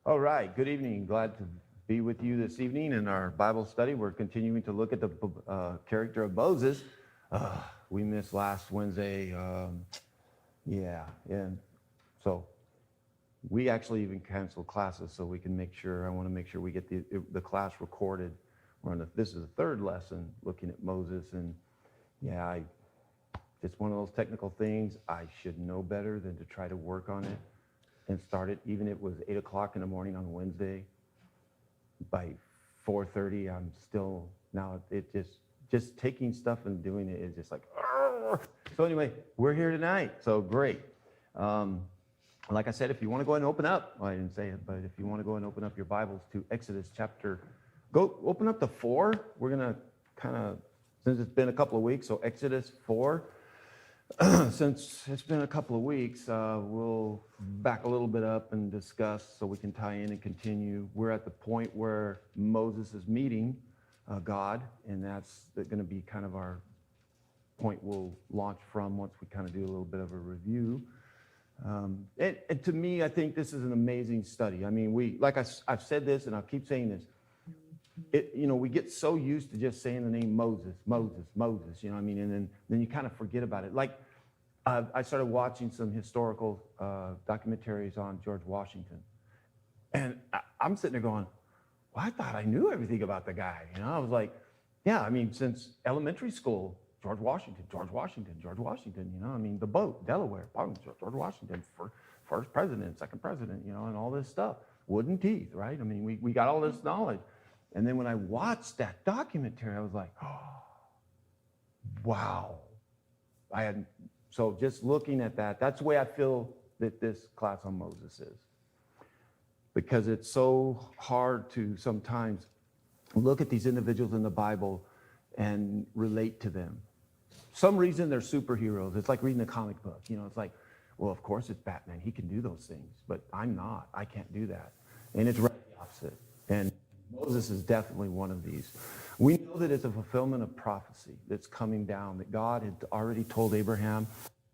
All right, good evening. Glad to be with you this evening in our Bible study. We're continuing to look at the character of Moses. We missed last Wednesday. And so we actually even canceled classes so we can make sure, I want to make sure we get the class recorded. This is the third lesson looking at Moses, and it's one of those technical things. I should know better than to try to work on it and start it, even if it was 8 o'clock in the morning on Wednesday. By 4:30, I'm still, now it just taking stuff and doing it is just like, argh. So anyway, we're here tonight, so great. Like I said, if you want to go ahead and open up, well, I didn't say it, but if you want to go ahead and open up your Bibles to Exodus chapter, go open up to 4. We're going to kind of, since it's been a couple of weeks, so Exodus 4. Since it's been a couple of weeks, we'll back a little bit up and discuss so we can tie in and continue. We're at the point where Moses is meeting God, and that's going to be kind of our point we'll launch from once we kind of do a little bit of a review. And to me, I think this is an amazing study. I mean, I've said this, and I'll keep saying this. We get so used to just saying the name Moses, you know what I mean? And then you kind of forget about it. Like, I started watching some historical documentaries on George Washington. And I'm sitting there going, well, I thought I knew everything about the guy. You know, I was like, yeah, I mean, since elementary school, George Washington, you know, I mean, the boat, Delaware, George Washington, first president, second president, you know, and all this stuff. Wooden teeth, right? I mean, we got all this knowledge. And then when I watched that documentary, I was like, oh, wow. So just looking at that, that's the way I feel that this class on Moses is. Because it's so hard to sometimes look at these individuals in the Bible and relate to them. Some reason they're superheroes. It's like reading a comic book. You know, it's like, well, of course it's Batman. He can do those things, but I'm not. I can't do that. And it's right the opposite. And Moses is definitely one of these. We know that it's a fulfillment of prophecy that's coming down, that God had already told Abraham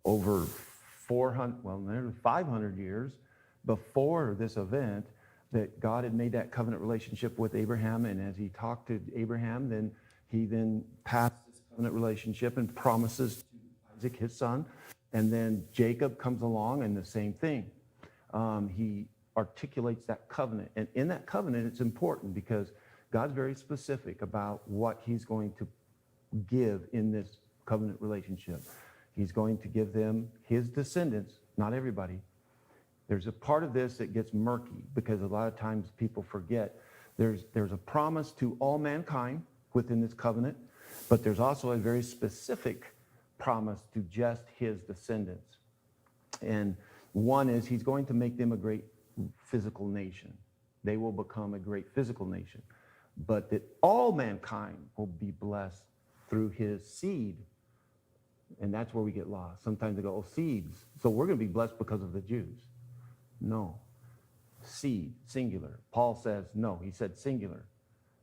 over 500 years before this event, that God had made that covenant relationship with Abraham. And as he talked to Abraham, then he passed this covenant relationship and promises to Isaac, his son. And then Jacob comes along and the same thing. He articulates that covenant. And in that covenant, it's important because God's very specific about what he's going to give in this covenant relationship. He's going to give them his descendants, not everybody. There's a part of this that gets murky because a lot of times people forget there's a promise to all mankind within this covenant, but there's also a very specific promise to just his descendants. And one is he's going to make them a great physical nation. They will become a great physical nation, but that all mankind will be blessed through his seed. And that's where we get lost. Sometimes they go, oh, seeds. So we're going to be blessed because of the Jews. No. Seed, singular. Paul says no. He said singular.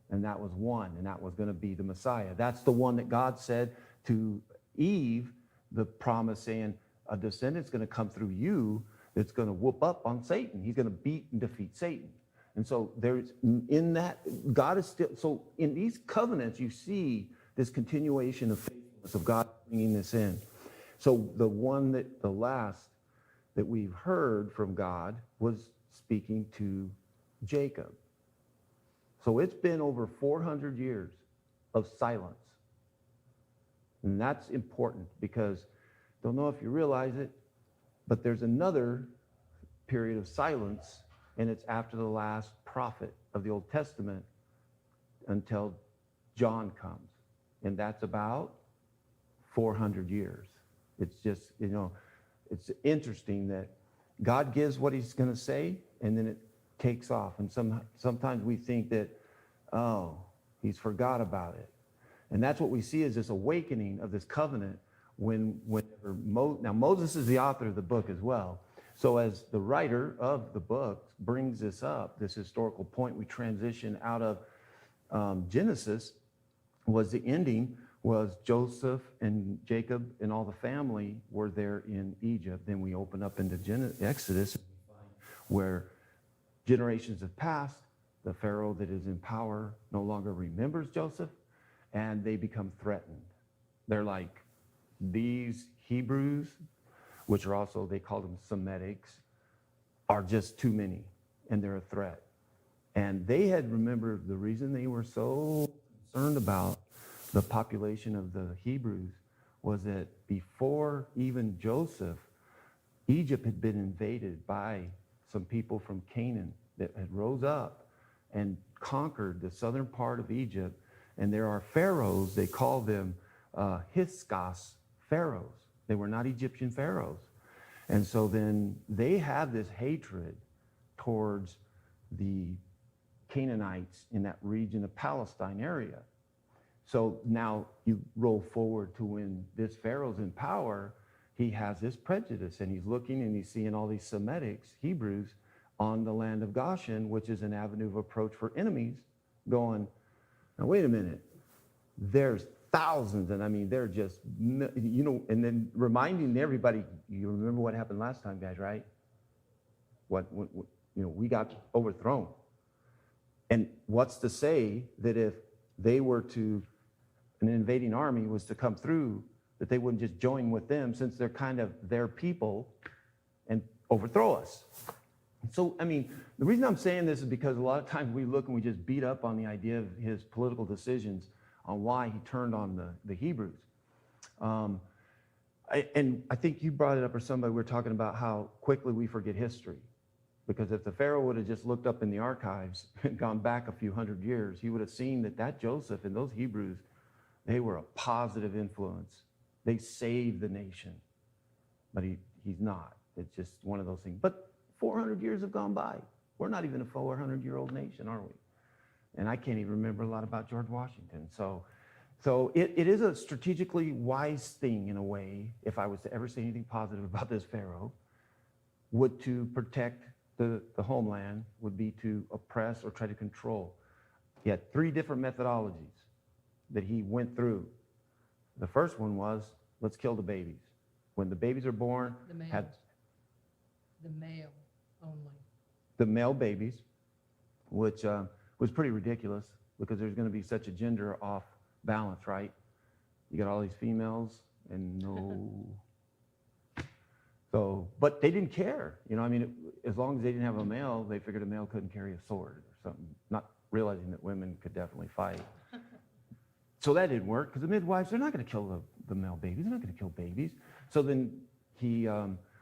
And that was one, and that was going to be the Messiah. That's the one that God said to Eve, the promise saying, a descendant's going to come through you that's going to whoop up on Satan. He's going to beat and defeat Satan. And so there's, in that, God is still, so in these covenants, you see this continuation of faithfulness of God bringing this in. So the last that we've heard from God was speaking to Jacob. So it's been over 400 years of silence. And that's important because, don't know if you realize it, but there's another period of silence, and it's after the last prophet of the Old Testament until John comes. And that's about 400 years. It's just, it's interesting that God gives what he's going to say, and then it takes off. And sometimes we think that, oh, he's forgot about it. And that's what we see is this awakening of this covenant now Moses is the author of the book as well. So as the writer of the book brings this up, this historical point, we transition out of Genesis, was the ending was Joseph and Jacob and all the family were there in Egypt. Then we open up into Exodus where generations have passed. The Pharaoh that is in power no longer remembers Joseph, and they become threatened. They're like, these Hebrews, which are also, they call them Semitics, are just too many, and they're a threat. And they had remembered the reason they were so concerned about the population of the Hebrews was that before even Joseph, Egypt had been invaded by some people from Canaan that had rose up and conquered the southern part of Egypt. And there are pharaohs, they call them Hyksos pharaohs. They were not Egyptian pharaohs. And so then they have this hatred towards the Canaanites in that region of Palestine area. So now you roll forward to when this Pharaoh's in power, he has this prejudice, and he's looking and he's seeing all these Semitics, Hebrews, on the land of Goshen, which is an avenue of approach for enemies, going, now wait a minute, there's thousands, and I mean, they're just, you know, and then reminding everybody, you remember what happened last time, guys, right? What you know, we got overthrown. And what's to say that if they were to, an invading army was to come through, that they wouldn't just join with them, since they're kind of their people, and overthrow us? So, I mean, the reason I'm saying this is because a lot of times we look and we just beat up on the idea of his political decisions on why he turned on the Hebrews. And I think you brought it up, or somebody, we were talking about how quickly we forget history. Because if the Pharaoh would have just looked up in the archives and gone back a few hundred years, he would have seen that Joseph and those Hebrews, they were a positive influence. They saved the nation. But he's not. It's just one of those things. But 400 years have gone by. We're not even a 400-year-old nation, are we? And I can't even remember a lot about George Washington. So it is a strategically wise thing in a way, if I was to ever say anything positive about this Pharaoh, would to protect the homeland, would be to oppress or try to control. He had 3 different methodologies that he went through. The first one was, let's kill the babies. When the babies are born, The male only. The male babies, which was pretty ridiculous because there's going to be such a gender off balance, right? You got all these females and no. So, but they didn't care. You know, I mean, as long as they didn't have a male, they figured a male couldn't carry a sword or something, not realizing that women could definitely fight. So that didn't work because the midwives, they're not going to kill the male babies. They're not going to kill babies. So then he,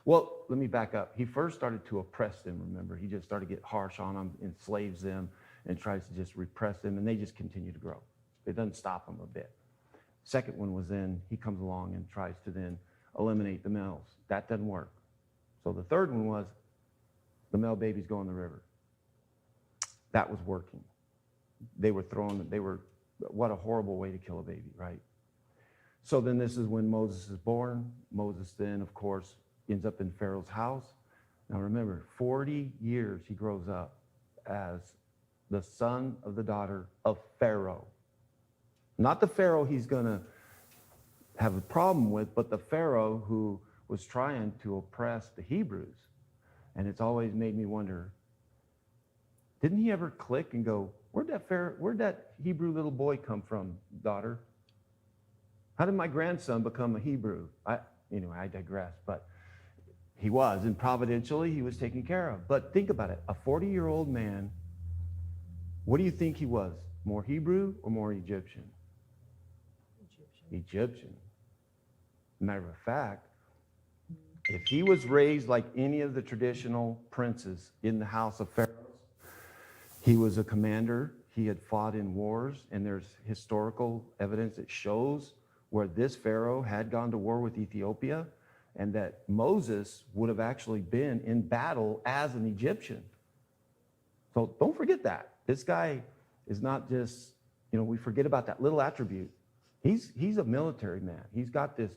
well, let me back up. He first started to oppress them, remember. He just started to get harsh on them, enslaves them, and tries to just repress them, and they just continue to grow. It doesn't stop them a bit. Second one was then he comes along and tries to then eliminate the males. That doesn't work. So the third one was the male babies go in the river. That was working. They were what a horrible way to kill a baby, right? So then this is when Moses is born. Moses then, of course, ends up in Pharaoh's house. Now remember, 40 years he grows up as the son of the daughter of Pharaoh. Not the Pharaoh he's going to have a problem with, but the Pharaoh who was trying to oppress the Hebrews. And it's always made me wonder, didn't he ever click and go, where'd that Hebrew little boy come from, daughter? How did my grandson become a Hebrew? I digress, but he was, and providentially he was taken care of. But think about it, a 40-year-old man, what do you think he was? More Hebrew or more Egyptian? Egyptian. Matter of fact, if he was raised like any of the traditional princes in the house of Pharaoh, he was a commander. He had fought in wars, and there's historical evidence that shows where this Pharaoh had gone to war with Ethiopia, and that Moses would have actually been in battle as an Egyptian. So don't forget that. This guy is not just, we forget about that little attribute. He's a military man. He's got this,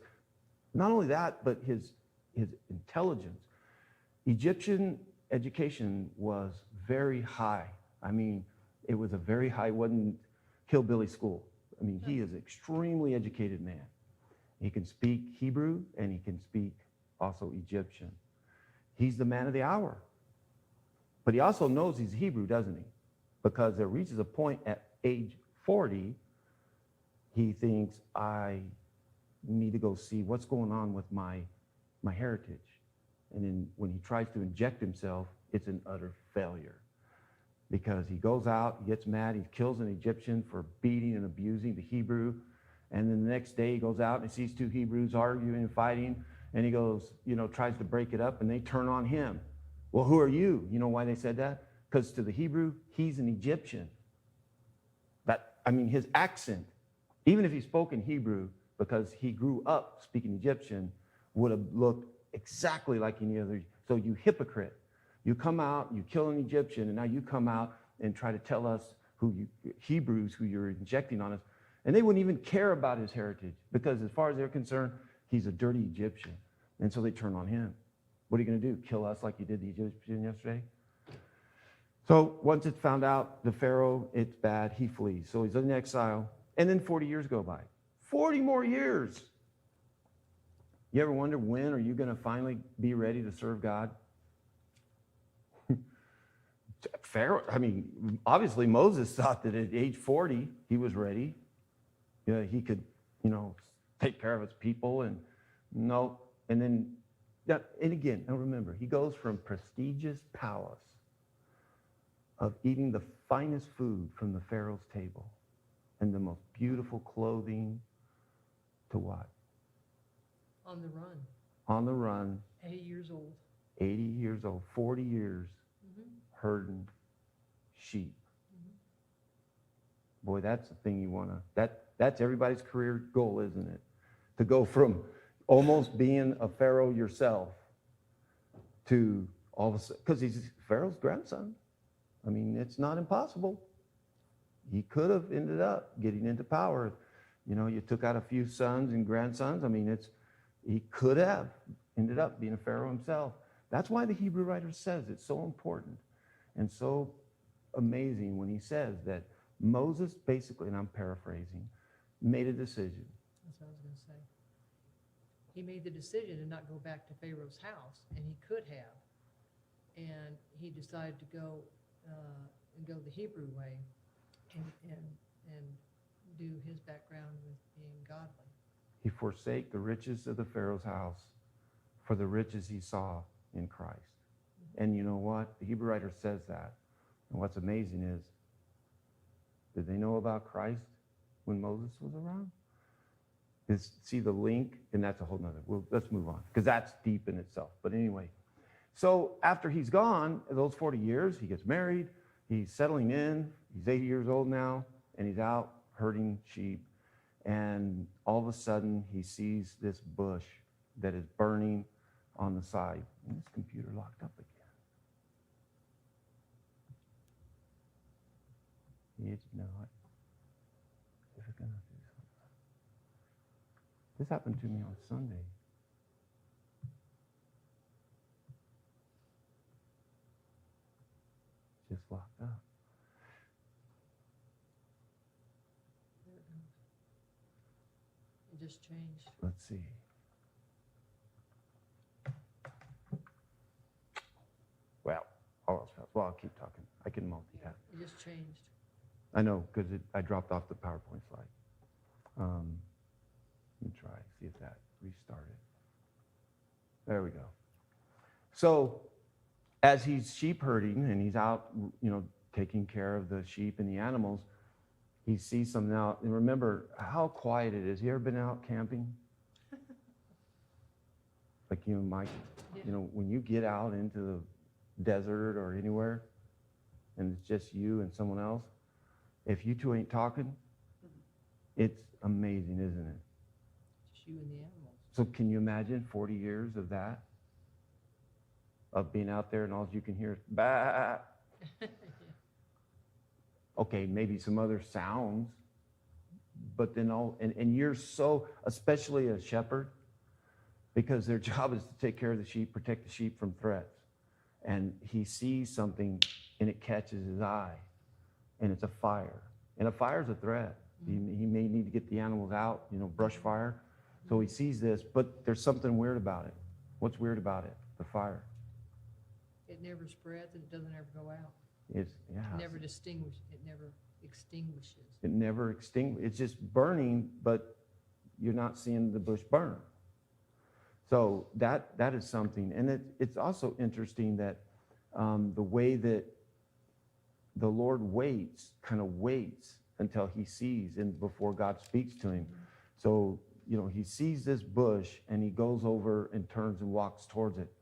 not only that, but his intelligence. Egyptian education was very high. I mean, it was a very high, wasn't hillbilly school. I mean, he is an extremely educated man. He can speak Hebrew and he can speak also Egyptian. He's the man of the hour. But he also knows he's Hebrew, doesn't he? Because there reaches a point at age 40, he thinks, I need to go see what's going on with my heritage. And then when he tries to inject himself, it's an utter failure. Because he goes out, he gets mad, he kills an Egyptian for beating and abusing the Hebrew. And then the next day he goes out and he sees two Hebrews arguing and fighting. And he goes, tries to break it up, and they turn on him. Well, who are you? You know why they said that? Because to the Hebrew, he's an Egyptian. His accent, even if he spoke in Hebrew, because he grew up speaking Egyptian, would have looked exactly like any other. So you hypocrite. You come out, you kill an Egyptian, and now you come out and try to tell us Hebrews who you're injecting on us. And they wouldn't even care about his heritage, because as far as they're concerned, he's a dirty Egyptian. And so they turn on him. What are you going to do? Kill us like you did the Egyptian yesterday? So once it's found out, the Pharaoh, it's bad, he flees. So he's in exile. And then 40 years go by. 40 more years. You ever wonder, when are you going to finally be ready to serve God? Pharaoh, obviously Moses thought that at age 40, he was ready. He could, take care of his people. And no. And then, and again, now remember, he goes from prestigious palace of eating the finest food from the Pharaoh's table and the most beautiful clothing to what? On the run. On the run. 80 years old. 80 years old, 40 years herding sheep. Boy, that's the thing you want to, that's everybody's career goal, isn't it? To go from almost being a Pharaoh yourself to all of a sudden, because he's Pharaoh's grandson. It's not impossible. He could have ended up getting into power. You took out a few sons and grandsons. He could have ended up being a Pharaoh himself. That's why the Hebrew writer says it's so important and so amazing when he says that Moses basically, and I'm paraphrasing, made a decision. That's what I was going to say. He made the decision to not go back to Pharaoh's house, and he could have. And he decided to go the Hebrew way and do his background with being godly. He forsake the riches of the Pharaoh's house for the riches he saw in Christ. And you know what? The Hebrew writer says that. And what's amazing is, did they know about Christ when Moses was around? See the link? And that's a whole nother, let's move on, because that's deep in itself. But anyway, so after he's gone, those 40 years, he gets married, he's settling in, he's 80 years old now, and he's out herding sheep. And all of a sudden, he sees this bush that is burning on the side. And this computer locked up again. It's not. Is it gonna do something? This happened to me on Sunday. Just locked up. There it goes. It just changed. Let's see. Well, I'll keep talking. I can multitask. It just changed. I know, because I dropped off the PowerPoint slide. Let me try, see if that restarted. There we go. So as he's sheep herding and he's out, taking care of the sheep and the animals, he sees something out. And remember how quiet it is. You ever been out camping? Like, Mike, Yeah. when you get out into the desert or anywhere and it's just you and someone else, if you two ain't talking, it's amazing, isn't it? Just you and the animals. So can you imagine 40 years of that? Of being out there and all you can hear is bah. Okay, maybe some other sounds, but then and you're so, especially a shepherd, because their job is to take care of the sheep, protect the sheep from threats. And he sees something and it catches his eye, and it's a fire. And a fire's a threat. Mm-hmm. He may need to get the animals out, brush fire. So he sees this, but there's something weird about it. What's weird about it? The fire. It never spreads and it doesn't ever go out. It's, yeah. It never extinguishes. It never extinguishes. It's just burning, but you're not seeing the bush burn. So that is something. And it's also interesting that the way that the Lord kind of waits until he sees and before God speaks to him. So, he sees this bush and he goes over and turns and walks towards it.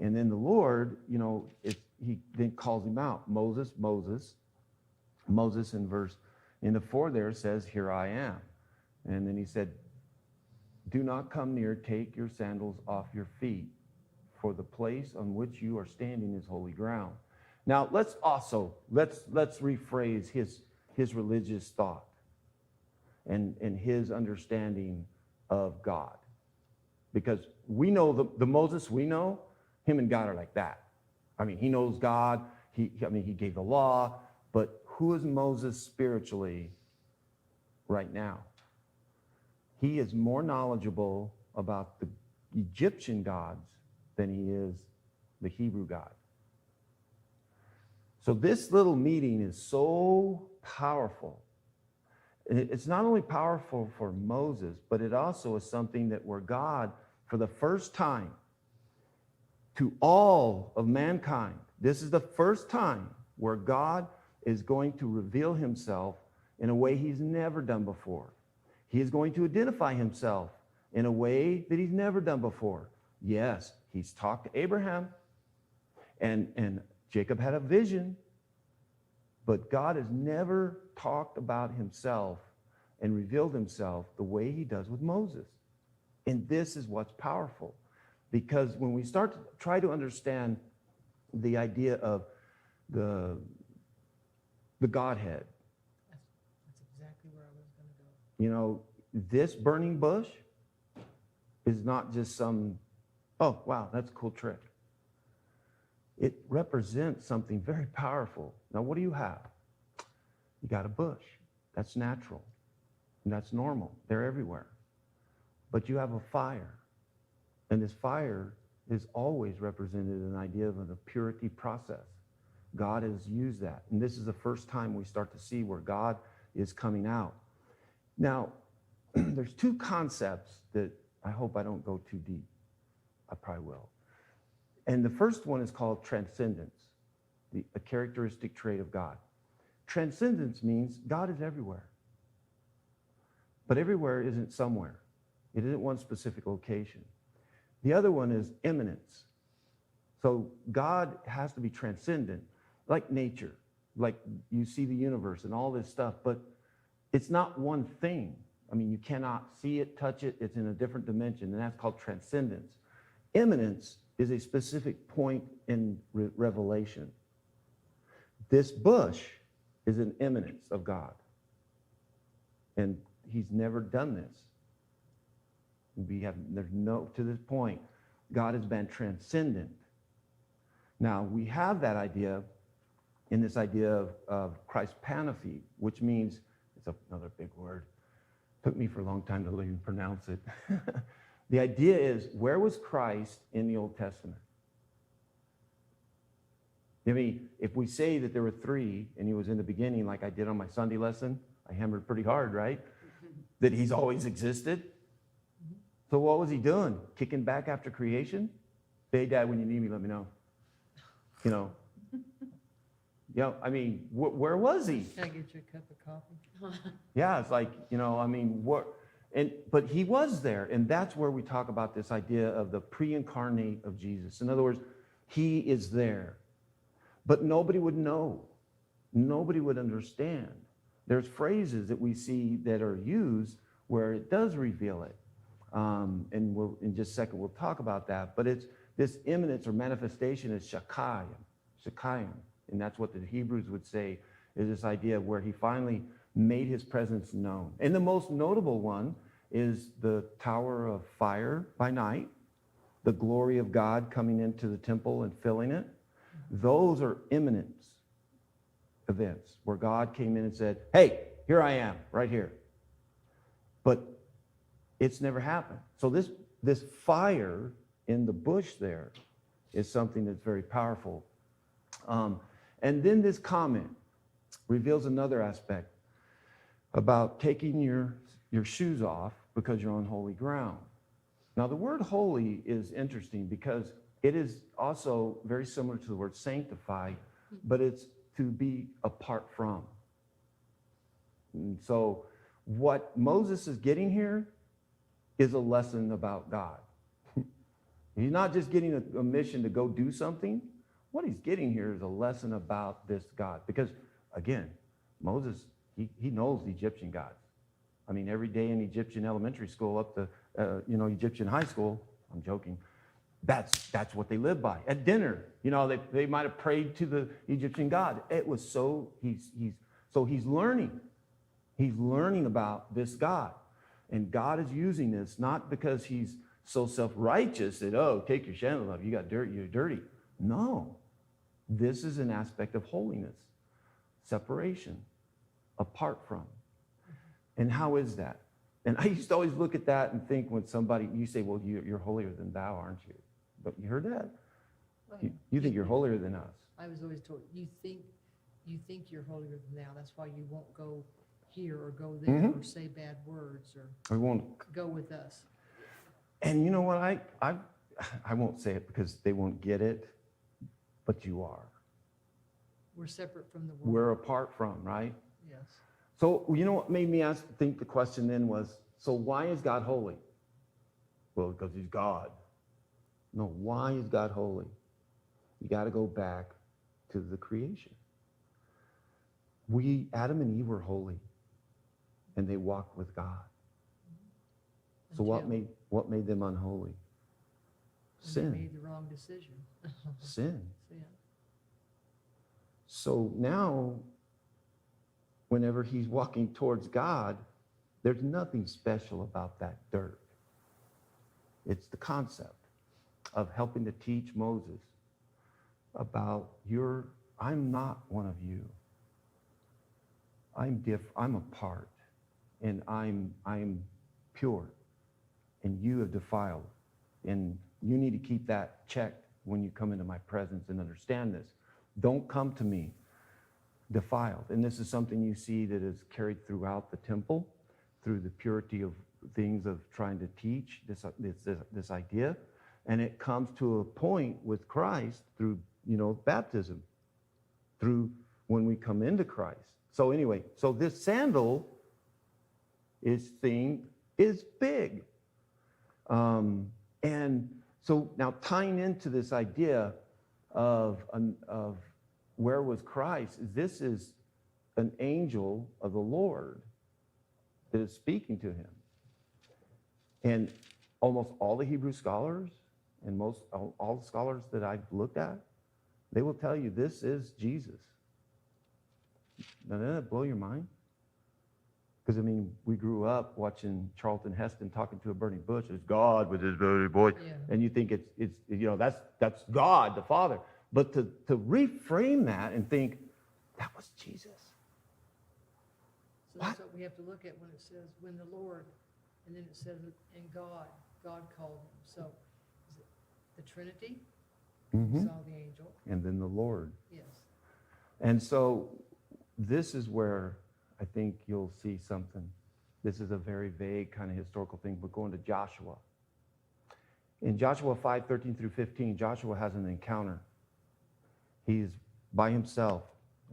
And then the Lord, he then calls him out, Moses, Moses. Moses in the 4 there says, here I am. And then he said, do not come near, take your sandals off your feet, for the place on which you are standing is holy ground. Now, let's rephrase his religious thought and his understanding of God. Because we know the Moses we know, him and God are like that. I mean, he knows God. He gave the law. But who is Moses spiritually right now? He is more knowledgeable about the Egyptian gods than he is the Hebrew God. So this little meeting is so powerful. It's not only powerful for Moses, but it also is something that where God, for the first time, to all of mankind, this is the first time where God is going to reveal himself in a way he's never done before. He is going to identify himself in a way that he's never done before. Yes, he's talked to Abraham, and Jacob had a vision, but God has never talked about himself and revealed himself the way he does with Moses. And this is what's powerful. Because when we start to try to understand the idea of the Godhead, That's exactly where I was going to go. This burning bush is not just some, oh, wow, that's a cool trick. It represents something very powerful. Now, what do you have? You got a bush. That's natural. And that's normal. They're everywhere. But you have a fire. And this fire is always represented an idea of a purity process. God has used that. And this is the first time we start to see where God is coming out. Now, there's 2 concepts that I hope I don't go too deep. I probably will. And the first one is called transcendence, a characteristic trait of God. Transcendence means God is everywhere. But everywhere isn't somewhere. It isn't one specific location. The other one is immanence. So God has to be transcendent, like nature, like you see the universe and all this stuff, but it's not one thing. I mean, you cannot see it, touch it. It's in a different dimension, and that's called transcendence. Immanence is a specific point in revelation. This bush is an immanence of God, and he's never done this. To this point, God has been transcendent. Now, we have that idea in this idea of Christ panophy, which means, it's another big word. Took me for a long time to even pronounce it. The idea is, where was Christ in the Old Testament? I mean, if we say that there were 3 and he was in the beginning, like I did on my Sunday lesson, I hammered pretty hard, right? That he's always existed. So what was he doing? Kicking back after creation? Hey, Dad, when you need me, let me know. I mean, where was he? Can I get you a cup of coffee? Yeah, it's like, but he was there. And that's where we talk about this idea of the pre-incarnate of Jesus. In other words, he is there. But nobody would know. Nobody would understand. There's phrases that we see that are used where it does reveal it. And in just a second, we'll talk about that. But it's this immanence or manifestation is Shakayim. And that's what the Hebrews would say, is this idea of where he finally made his presence known. And the most notable one is the tower of fire by night, the glory of God coming into the temple and filling it. Those are imminent events where God came in and said, hey, here I am, right here. But it's never happened. So this fire in the bush there is something that's very powerful. And then this comment reveals another aspect about taking your shoes off because you're on holy ground. Now, the word holy is interesting because it is also very similar to the word sanctify, but it's to be apart from. And so what Moses is getting here is a lesson about God. He's not just getting a mission to go do something. What he's getting here is a lesson about this God. Because, again, Moses, he knows the Egyptian gods. I mean, every day in Egyptian elementary school up to, Egyptian high school, I'm joking, that's what they live by. At dinner, they might have prayed to the Egyptian god. It was so he's learning. He's learning about this God. And God is using this not because he's so self-righteous that, take your sandals off, you got dirt, you're dirty. No. This is an aspect of holiness, separation, apart from. And how is that? And I used to always look at that and think when somebody, you say, well, you're holier than thou, aren't you? But you heard that? You think you're holier than us. I was always told, you think you're holier than thou. That's why you won't go here or go there or say bad words or We won't. go with us. And you know what? I won't say it because they won't get it, but you are. We're separate from the world. We're apart from, right? Yes. So you know what made me think the question then was, so why is God holy? Well, because he's God. No, why is God holy? You got to go back to the creation. Adam and Eve were holy, and they walked with God. So what made them unholy? Sin. They made the wrong decision. Sin. Sin. So now, whenever he's walking towards God, there's nothing special about that dirt. It's the concept of helping to teach Moses about I'm not one of you. I'm different. I'm apart, and I'm pure, and you have defiled, and you need to keep that checked when you come into my presence and understand this. Don't come to me defiled. And this is something you see that is carried throughout the temple, through the purity of things of trying to teach this idea. And it comes to a point with Christ through, baptism, through when we come into Christ. So anyway, this sandal is big. And so now tying into this idea of where was Christ, this is an angel of the Lord that is speaking to him. And almost all the Hebrew scholars and all the scholars that I've looked at, they will tell you this is Jesus. Now, doesn't that blow your mind? Because, we grew up watching Charlton Heston talking to a burning bush. It's God with his burning bush. Yeah. And you think it's that's God, the Father. But to reframe that and think, that was Jesus. So that's what we have to look at when it says, when the Lord, and then it says, and God called him. So is it the Trinity? Mm-hmm. Saw the angel. And then the Lord. Yes. And so this is where I think you'll see something. This is a very vague kind of historical thing, but going to Joshua. In Joshua 5:13 through 15, Joshua has an encounter. He's by himself.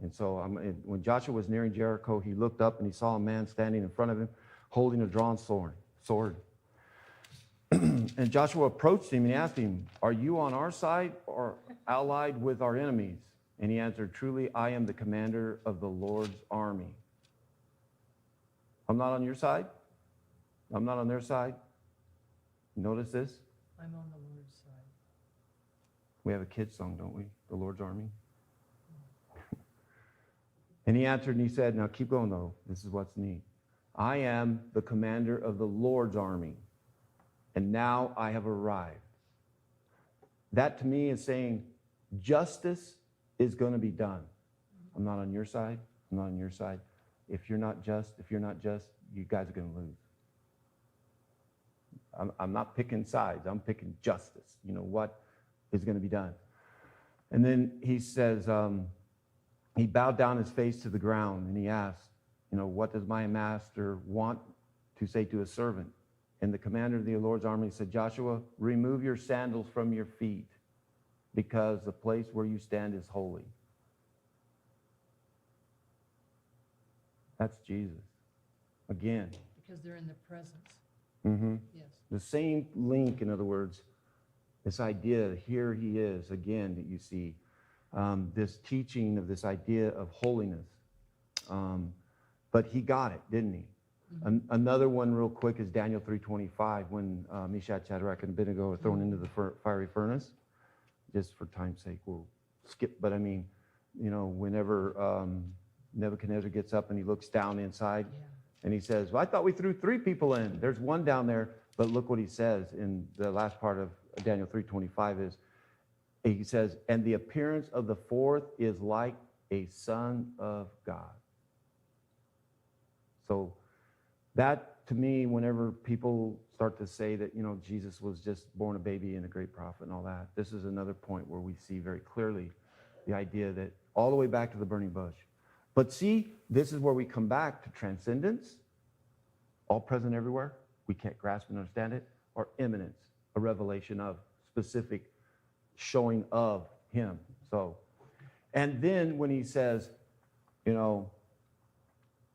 And so when Joshua was nearing Jericho, he looked up and he saw a man standing in front of him holding a drawn sword. And Joshua approached him and he asked him, "Are you on our side or allied with our enemies?" And he answered, "Truly, I am the commander of the Lord's army." I'm not on your side. I'm not on their side. Notice this. I'm on the Lord's side. We have a kid's song, don't we? The Lord's army. And he answered and he said, now keep going though. This is what's neat. I am the commander of the Lord's army, and now I have arrived. That to me is saying justice is going to be done. I'm not on your side. I'm not on your side. If you're not just, you guys are going to lose. I'm not picking sides. I'm picking justice. You know what? is going to be done. And then he says, he bowed down his face to the ground and he asked, what does my master want to say to his servant? And the commander of the Lord's army said, Joshua, remove your sandals from your feet, because the place where you stand is holy. That's Jesus. Again. Because they're in the presence. Mm-hmm. Yes. The same link, in other words, this idea, here he is, again, that you see, this teaching of this idea of holiness. But he got it, didn't he? Mm-hmm. Another one real quick is Daniel 3:25, when Meshach, Shadrach, and Abednego are thrown into the fiery furnace. Just for time's sake, we'll skip. But I mean, whenever Nebuchadnezzar gets up and he looks down inside, and he says, well, I thought we threw 3 people in. There's one down there. But look what he says in the last part of Daniel 3:25 is, he says, and the appearance of the 4th is like a son of God. So that, to me, whenever people start to say that, Jesus was just born a baby and a great prophet and all that, this is another point where we see very clearly the idea that all the way back to the burning bush. But see, this is where we come back to transcendence, all present everywhere. We can't grasp and understand it, or immanence, a revelation of specific showing of him. So, and then when he says, the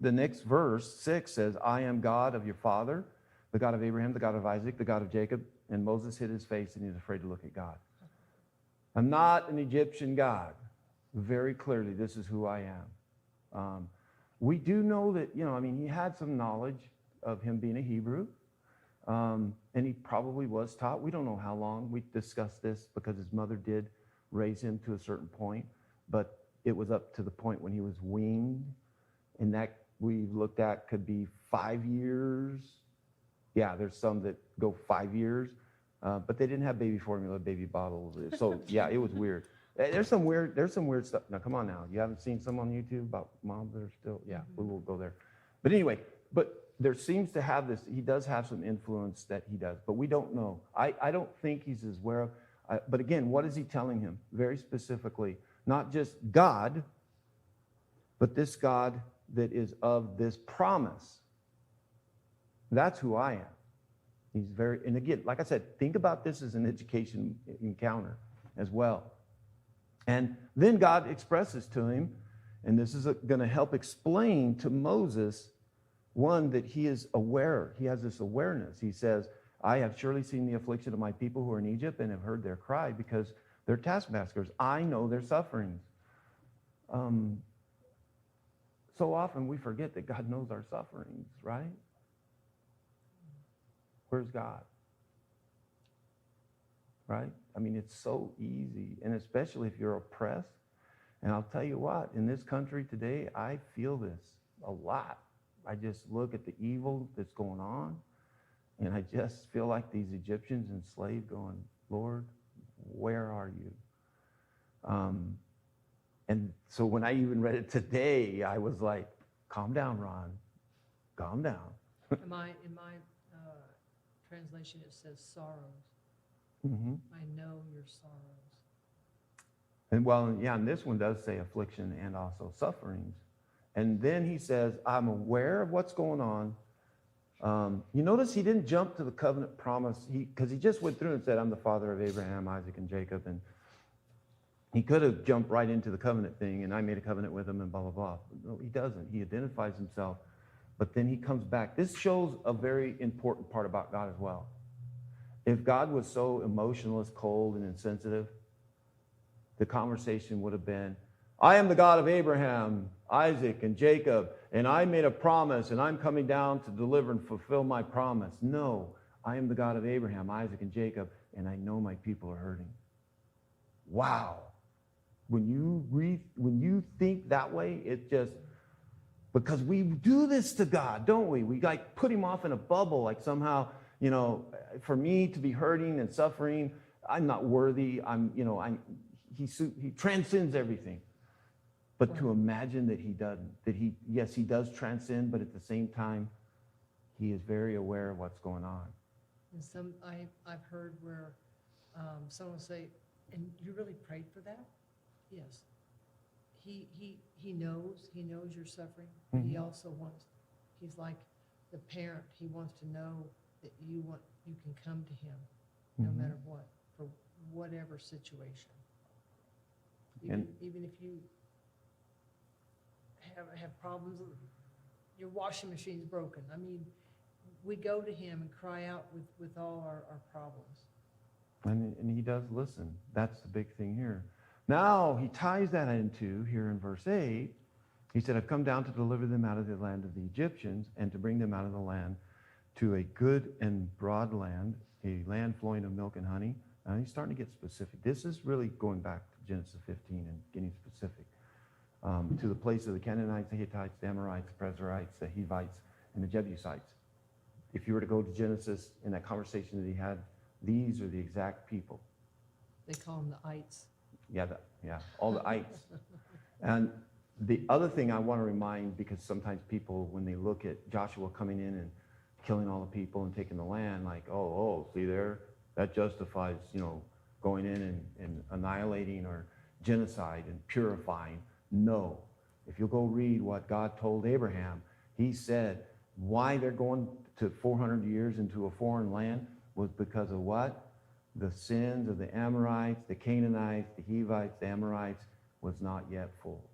next verse 6 says, I am God of your father, the God of Abraham, the God of Isaac, the God of Jacob. And Moses hid his face and he's afraid to look at God. I'm not an Egyptian God. Very clearly, this is who I am. We do know that, he had some knowledge of him being a Hebrew. And he probably was taught. We don't know how long. We discussed this because his mother did raise him to a certain point. But it was up to the point when he was weaned. And that we've looked at could be 5 years. Yeah, there's some that go 5 years. But they didn't have baby formula, baby bottles. So, yeah, it was weird. There's some weird stuff. Now, come on now. You haven't seen some on YouTube about moms that are still? Yeah, we will go there. But anyway, there seems to have this, he does have some influence that he does, but we don't know. I don't think he's as aware of, but again, what is he telling him? Very specifically, not just God, but this God that is of this promise. That's who I am. And again, like I said, think about this as an education encounter as well. And then God expresses to him, and this is going to help explain to Moses, one, that he is aware. He has this awareness. He says, I have surely seen the affliction of my people who are in Egypt and have heard their cry because they're taskmasters. I know their sufferings. So often we forget that God knows our sufferings, right? Where's God? Right? It's so easy, and especially if you're oppressed. And I'll tell you what, in this country today, I feel this a lot. I just look at the evil that's going on, and I just feel like these Egyptians enslaved going, Lord, where are you? And so when I even read it today, I was like, calm down, Ron. Calm down. In my translation, it says sorrows. Mm-hmm. I know your sorrows. And this one does say affliction and also sufferings. And then he says, I'm aware of what's going on. You notice he didn't jump to the covenant promise, because he just went through and said, I'm the father of Abraham, Isaac, and Jacob. And he could have jumped right into the covenant thing, and I made a covenant with him, and blah, blah, blah. No, he doesn't. He identifies himself, but then he comes back. This shows a very important part about God as well. If God was so emotionless, cold, and insensitive, the conversation would have been, I am the God of Abraham, Isaac, and Jacob, and I made a promise, and I'm coming down to deliver and fulfill my promise. No, I am the God of Abraham, Isaac, and Jacob, and I know my people are hurting. Wow. When you think that way, it just, because we do this to God, don't we? We put him off in a bubble, like somehow, for me to be hurting and suffering, I'm not worthy. He transcends everything. But to imagine that he doesn't, yes, he does transcend, but at the same time, he is very aware of what's going on. And I've heard where someone say, And you really prayed for that? Yes. He knows your suffering. But he also wants, he's like the parent. He wants to know that you can come to him no matter what, for whatever situation. Even if you have problems, your washing machine's broken. I mean, we go to him and cry out with all our problems. And he does listen. That's the big thing here. Now, he ties that into, here in verse 8, he said, I've come down to deliver them out of the land of the Egyptians and to bring them out of the land to a good and broad land, a land flowing of milk and honey. Now, he's starting to get specific. This is really going back to Genesis 15 and getting specific. To the place of the Canaanites, the Hittites, the Amorites, the Perizzites, the Hivites, and the Jebusites. If you were to go to Genesis in that conversation that he had, these are the exact people. They call them the ites. Yeah, all the ites. And the other thing I want to remind, because sometimes people, when they look at Joshua coming in and killing all the people and taking the land, like, oh, see there, that justifies, going in and annihilating or genocide and purifying. No. If you'll go read what God told Abraham, he said why they're going to 400 years into a foreign land was because of what? The sins of the Amorites, the Canaanites, the Hivites, the Amorites was not yet full.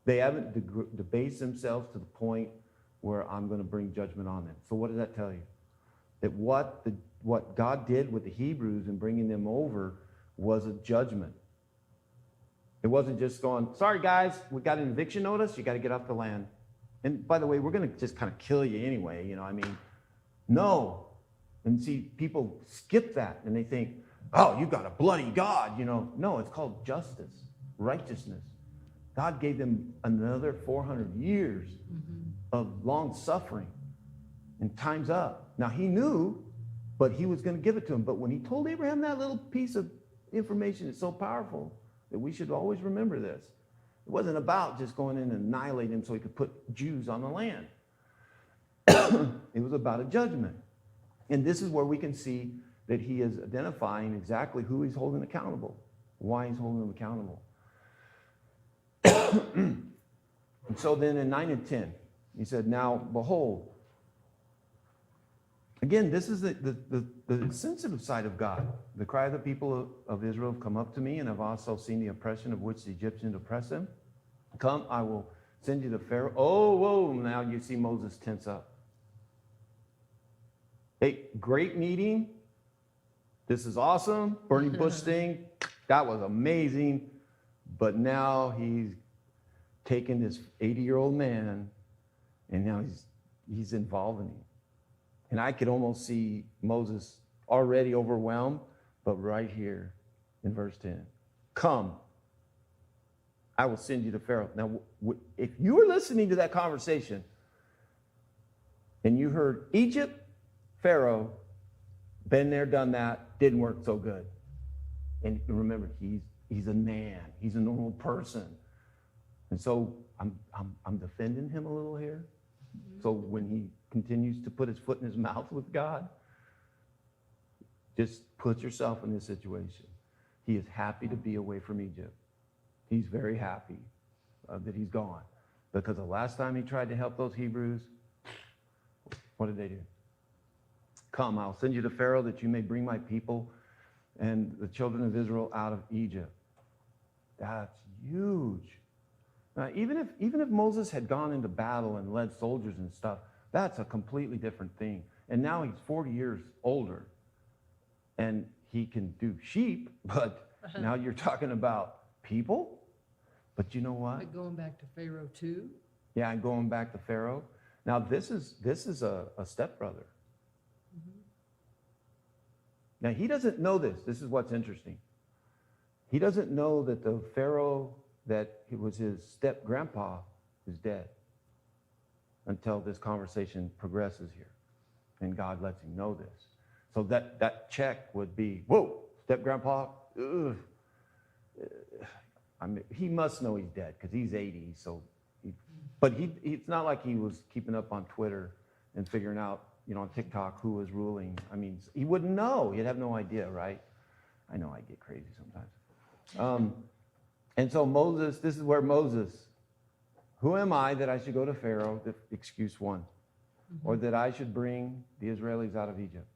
They haven't debased themselves to the point where I'm going to bring judgment on them. So what does that tell you? That what God did with the Hebrews in bringing them over was a judgment. It wasn't just going, sorry guys, we got an eviction notice, you got to get off the land. And by the way, we're going to just kind of kill you anyway, No. And see, people skip that and they think, oh, you got a bloody God, No, it's called justice, righteousness. God gave them another 400 years of long suffering, and time's up. Now, he knew, but he was going to give it to him. But when he told Abraham that little piece of information, it's so powerful that we should always remember this. It wasn't about just going in and annihilating him so he could put Jews on the land. It was about a judgment. And this is where we can see that he is identifying exactly who he's holding accountable, why he's holding them accountable. And so then in 9 and 10, he said, now, behold, again, this is the sensitive side of God. The cry of the people of Israel have come up to me, and I've also seen the oppression of which the Egyptians oppress them. Come, I will send you to Pharaoh. Oh, whoa, now you see Moses tense up. Hey, great meeting. This is awesome. Burning bush thing, that was amazing. But now he's taken this 80-year-old man, and now he's involving him. And I could almost see Moses already overwhelmed, but right here in verse 10, come, I will send you to Pharaoh. Now, if you were listening to that conversation and you heard Egypt, Pharaoh, been there, done that, didn't work so good. And remember, he's a man. He's a normal person. And so I'm defending him a little here. So when he continues to put his foot in his mouth with God, just put yourself in this situation. He is happy to be away from Egypt. He's very happy that he's gone. Because the last time he tried to help those Hebrews, what did they do? Come, I'll send you to Pharaoh that you may bring my people and the children of Israel out of Egypt. That's huge. Now, even if Moses had gone into battle and led soldiers and stuff, that's a completely different thing. And now he's 40 years older, and he can do sheep, but now you're talking about people? But you know what? Like going back to Pharaoh too? Yeah, and going back to Pharaoh. Now, this is a stepbrother. Now, he doesn't know this. This is what's interesting. He doesn't know that the Pharaoh that it was his step-grandpa is dead until this conversation progresses here. And God lets him know this. So that check would be, whoa, step-grandpa, he must know he's dead because he's 80. But it's not like he was keeping up on Twitter and figuring out, on TikTok who was ruling. I mean, he wouldn't know. He'd have no idea, right? I know I get crazy sometimes. And so Moses, this is where Moses, who am I that I should go to Pharaoh, excuse one, or that I should bring the Israelis out of Egypt?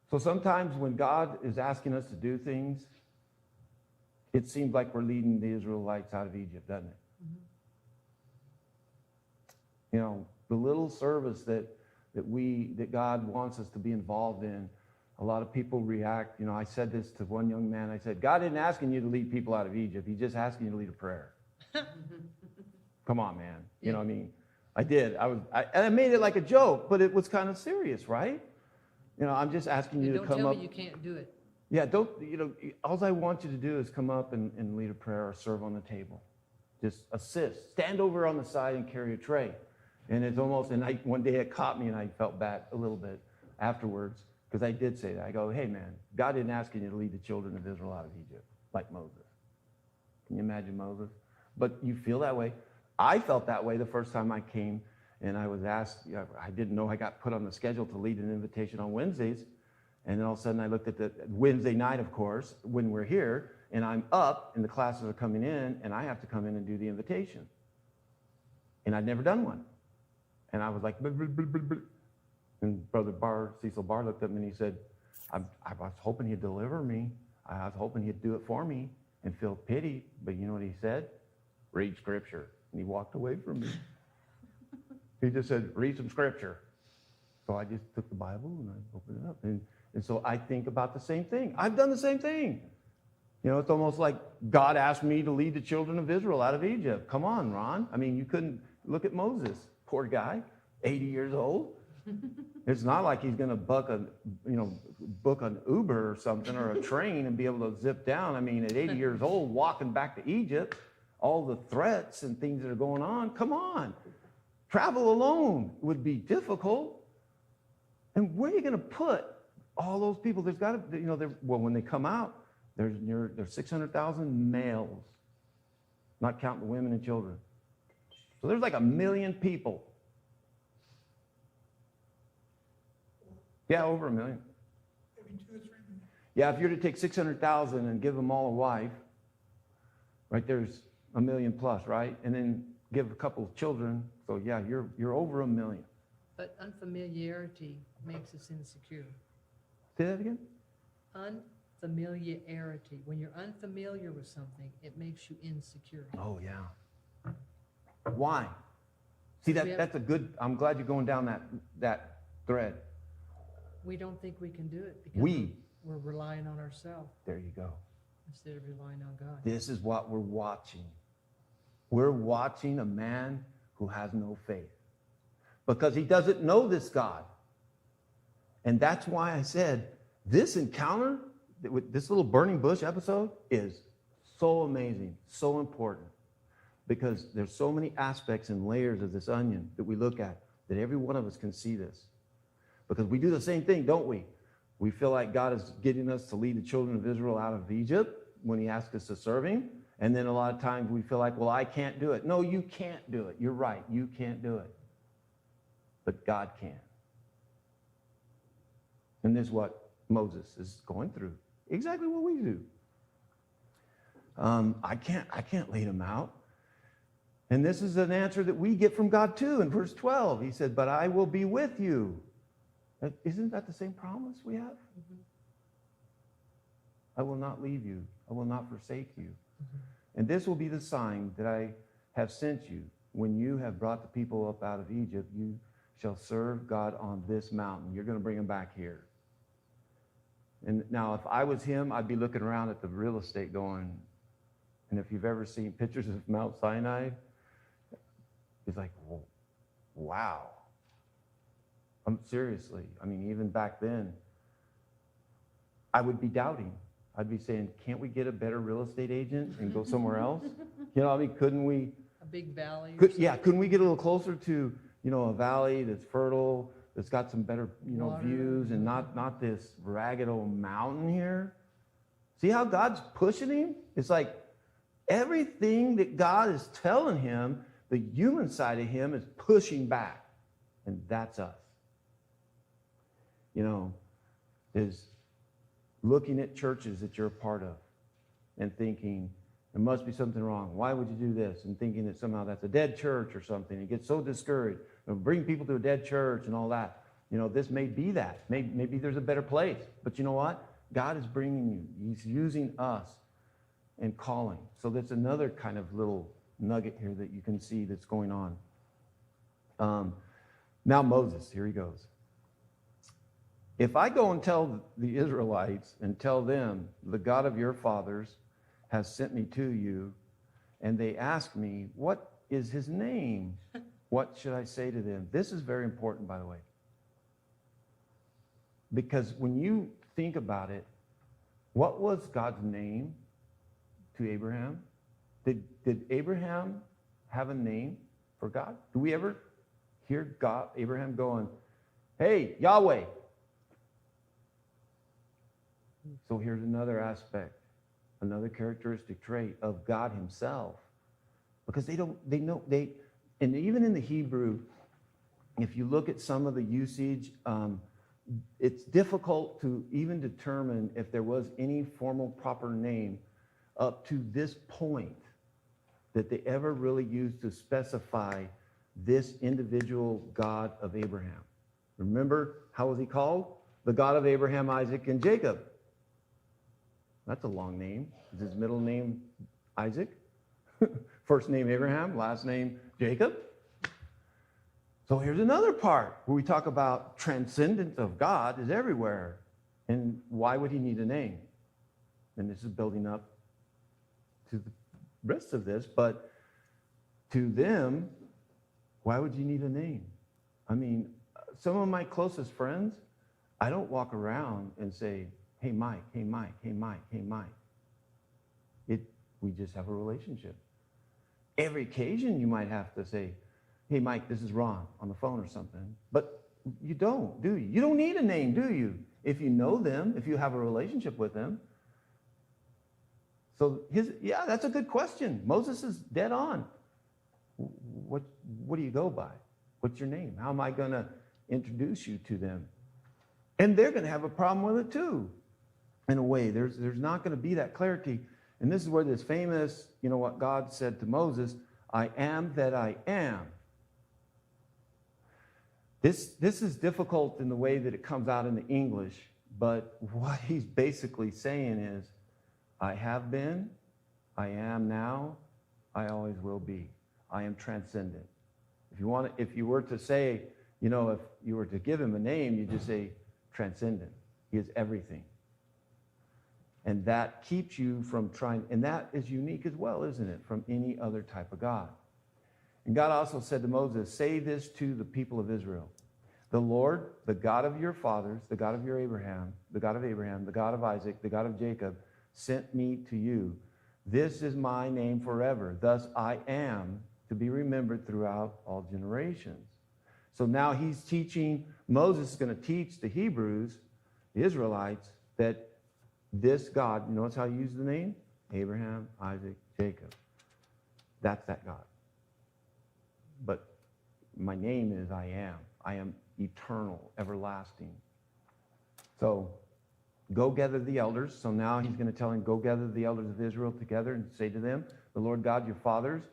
So sometimes when God is asking us to do things, it seems like we're leading the Israelites out of Egypt, doesn't it? You know, the little service that God wants us to be involved in, a lot of people react. You know, I said this to one young man. I said, God isn't asking you to lead people out of Egypt. He's just asking you to lead a prayer. Come on, man. You know what I mean? I did. And I made it like a joke, but it was kind of serious, right? You know, I'm just asking you to come up. Don't tell me you can't do it. Yeah, all I want you to do is come up and lead a prayer or serve on the table. Just assist. Stand over on the side and carry a tray. And it's almost, and one day it caught me and I felt bad a little bit afterwards because I did say that. I go, hey man, God didn't ask you to lead the children of Israel out of Egypt like Moses. Can you imagine Moses? But you feel that way. I felt that way the first time I came and I was asked, I didn't know I got put on the schedule to lead an invitation on Wednesdays. And then all of a sudden I looked at the Wednesday night, of course, when we're here, and I'm up and the classes are coming in and I have to come in and do the invitation. And I'd never done one. And I was like, blah, blah, blah, blah, blah. And Brother Cecil Barr looked at me and he said, I was hoping he'd deliver me. I was hoping he'd do it for me and feel pity. But you know what he said? Read scripture. And he walked away from me. He just said, read some scripture. So I just took the Bible and I opened it up. And so I think about the same thing. I've done the same thing. You know, it's almost like God asked me to lead the children of Israel out of Egypt. Come on, Ron. I mean, you couldn't look at Moses. Poor guy, 80 years old. It's not like he's going to book an Uber or something or a train and be able to zip down. I mean, at 80 years old, walking back to Egypt, all the threats and things that are going on, come on. Travel alone would be difficult. And where are you going to put all those people? There's got to, when they come out, there's 600,000 males, not counting the women and children. So there's like 1 million people. Yeah, over 1 million. Maybe 2 or 3 million. Yeah, if you're to take 600,000 and give them all a wife, right, there's 1 million plus, right? And then give a couple of children, so yeah, you're over 1 million. But unfamiliarity makes us insecure. Say that again? Unfamiliarity. When you're unfamiliar with something, it makes you insecure. Oh, yeah. Why? See, that's a good, I'm glad you're going down that thread. We don't think we can do it because we're relying on ourselves There you go. instead of relying on God. This is what we're watching. We're watching a man who has no faith because he doesn't know this God. And that's why I said this encounter, with this little burning bush episode, is so amazing, so important, because there's so many aspects and layers of this onion that we look at that every one of us can see this. Because we do the same thing, don't we? We feel like God is getting us to lead the children of Israel out of Egypt when he asks us to serve him. And then a lot of times we feel like, well, I can't do it. No, you can't do it. You're right. You can't do it. But God can. And this is what Moses is going through. Exactly what we do. I can't lead them out. And this is an answer that we get from God too in verse 12. He said, but I will be with you. Isn't that the same promise we have? Mm-hmm. I will not leave you. I will not forsake you. Mm-hmm. And this will be the sign that I have sent you. When you have brought the people up out of Egypt, you shall serve God on this mountain. You're going to bring them back here. And now, if I was him, I'd be looking around at the real estate going, and if you've ever seen pictures of Mount Sinai, it's like, whoa, wow. Seriously, I mean, even back then, I would be doubting. I'd be saying, can't we get a better real estate agent and go somewhere else? You know, I mean, couldn't we? A big valley. Couldn't we get a little closer to, a valley that's fertile, that's got some better, Water. views, and not this ragged old mountain here? See how God's pushing him? It's like everything that God is telling him, the human side of him is pushing back. And that's us. looking at churches that you're a part of and thinking, there must be something wrong. Why would you do this? And thinking that somehow that's a dead church or something. You get so discouraged. Bring people to a dead church and all that. This may be that. Maybe there's a better place. But you know what? God is bringing you. He's using us and calling. So that's another kind of little nugget here that you can see that's going on. Now Moses, here he goes. If I go and tell the Israelites and tell them, the God of your fathers has sent me to you, and they ask me, what is his name? What should I say to them? This is very important, by the way. Because when you think about it, what was God's name to Abraham? Did Abraham have a name for God? Do we ever hear Abraham going, hey, Yahweh? So here's another aspect, another characteristic trait of God himself. Because and even in the Hebrew, if you look at some of the usage, it's difficult to even determine if there was any formal proper name up to this point that they ever really used to specify this individual God of Abraham. Remember, how was he called? The God of Abraham, Isaac, and Jacob. That's a long name. Is his middle name Isaac? First name Abraham, last name Jacob? So here's another part where we talk about transcendence of God is everywhere. And why would he need a name? And this is building up to the rest of this, but to them, why would you need a name? I mean, some of my closest friends, I don't walk around and say, hey, Mike, hey, Mike, hey, Mike, hey, Mike. We just have a relationship. Every occasion you might have to say, hey, Mike, this is Ron on the phone or something. But you don't, do you? You don't need a name, do you? If you know them, if you have a relationship with them. So that's a good question. Moses is dead on. What do you go by? What's your name? How am I going to introduce you to them? And they're going to have a problem with it too. In a way, there's not going to be that clarity. And this is where this famous, what God said to Moses, I am that I am. This is difficult in the way that it comes out in the English, but what he's basically saying is, I have been, I am now, I always will be. I am transcendent. If you were to say, if you were to give him a name, you just say transcendent. He is everything. And that keeps you from trying, and that is unique as well, isn't it, from any other type of God. And God also said to Moses, say this to the people of Israel. The Lord, the God of your fathers, the God of your Abraham, the God of Abraham, the God of Isaac, the God of Jacob, sent me to you. This is my name forever. Thus I am to be remembered throughout all generations. So now he's teaching, Moses is going to teach the Hebrews, the Israelites, that this God, you notice how he used the name? Abraham, Isaac, Jacob. That's that God. But my name is I am. I am eternal, everlasting. So go gather the elders. So now he's going to tell him, go gather the elders of Israel together and say to them, the Lord God, your fathers,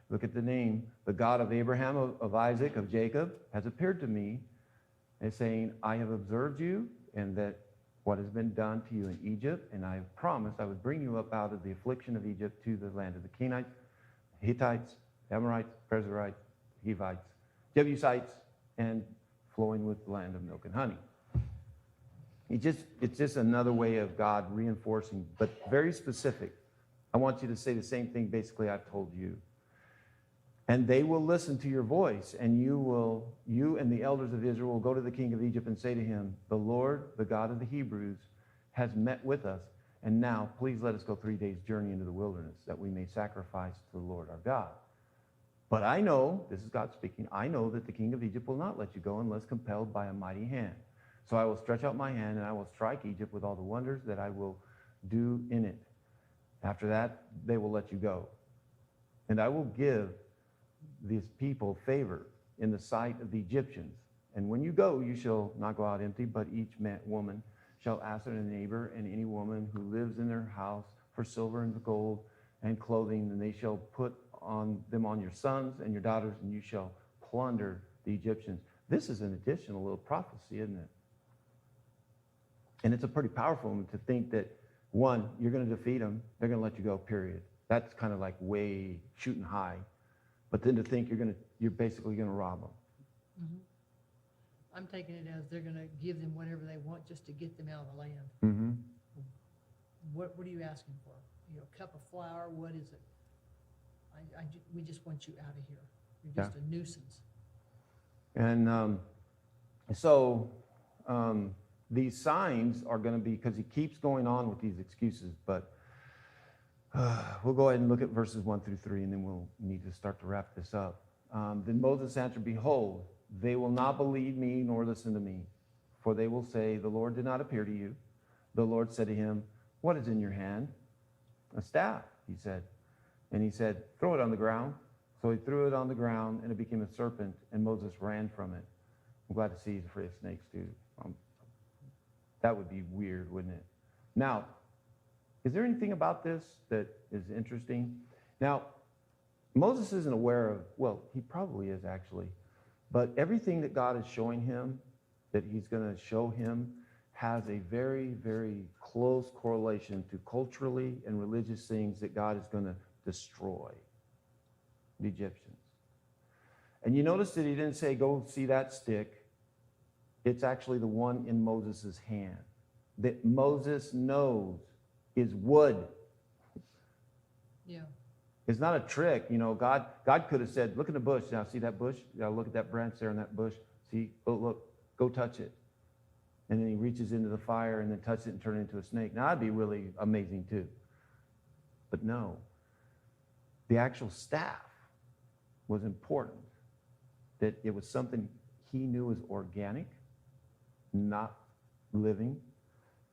look at the name, the God of Abraham, of Isaac, of Jacob, has appeared to me and saying, I have observed you and that what has been done to you in Egypt, and I have promised I would bring you up out of the affliction of Egypt to the land of the Kenites, Hittites, Amorites, Perizzites, Hivites, Jebusites, and flowing with the land of milk and honey. It's just another way of God reinforcing, but very specific. I want you to say the same thing basically I've told you. And they will listen to your voice, and you and the elders of Israel will go to the king of Egypt and say to him, the Lord, the God of the Hebrews, has met with us, and now please let us go 3 days' journey into the wilderness, that we may sacrifice to the Lord our God. But I know, this is God speaking, I know that the king of Egypt will not let you go unless compelled by a mighty hand. So I will stretch out my hand, and I will strike Egypt with all the wonders that I will do in it. After that, they will let you go. And I will give these people favor in the sight of the Egyptians. And when you go, you shall not go out empty, but each man, woman shall ask their neighbor and any woman who lives in their house for silver and gold and clothing, and they shall put on them on your sons and your daughters, and you shall plunder the Egyptians. This is an additional little prophecy, isn't it? And it's a pretty powerful one to think that, one, you're going to defeat them, they're going to let you go, period. That's kind of like way shooting high. But then to think you're basically going to rob them. Mhm. I'm taking it as they're gonna give them whatever they want just to get them out of the land. Mm-hmm. What are you asking for? You know, a cup of flour, what is it? We just want you out of here. You're just a nuisance. And so these signs are going to be, because he keeps going on with these excuses, but we'll go ahead and look at verses 1 through 3, and then we'll need to start to wrap this up. Then Moses answered, behold, they will not believe me nor listen to me, for they will say, the Lord did not appear to you. The Lord said to him, what is in your hand? A staff, he said. And he said, throw it on the ground. So he threw it on the ground, and it became a serpent, and Moses ran from it. I'm glad to see he's afraid of snakes, too. That would be weird, wouldn't it? Now, is there anything about this that is interesting? Now, Moses isn't aware of, well, he probably is actually, but everything that God is showing him, that he's going to show him, has a very, very close correlation to culturally and religious things that God is going to destroy the Egyptians. And you notice that he didn't say, go see that stick. It's actually the one in Moses' hand that Moses knows is wood. Yeah. It's not a trick. You know, God could have said, look at the bush. Now, see that bush? Now, look at that branch there in that bush. See, oh, look, go touch it. And then he reaches into the fire and then touches it and turns it into a snake. Now, that'd be really amazing, too. But no. The actual staff was important. That it was something he knew was organic, not living.